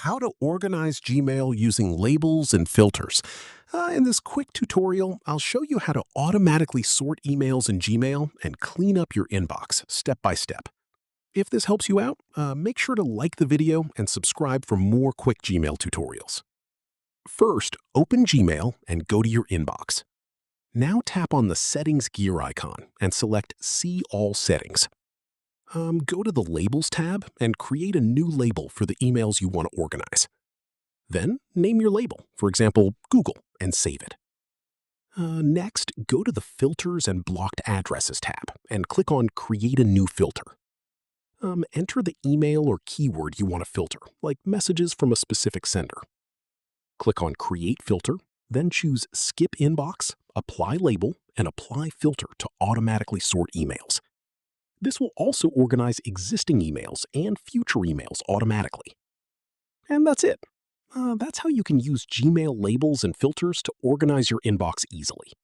How to organize Gmail using labels and filters. In this quick tutorial, I'll show you how to automatically sort emails in Gmail and clean up your inbox step by step. If this helps you out, make sure to like the video and subscribe for more quick Gmail tutorials. First, open Gmail and go to your inbox. Now tap on the Settings gear icon and select See All Settings. Go to the Labels tab and create a new label for the emails you want to organize. Then name your label, for example, Google, and save it. Next, go to the Filters and Blocked Addresses tab and click on Create a New Filter. Enter the email or keyword you want to filter, like messages from a specific sender. Click on Create Filter, then choose Skip Inbox, Apply Label, and Apply Filter to automatically sort emails. This will also organize existing emails and future emails automatically. And that's it. That's how you can use Gmail labels and filters to organize your inbox easily.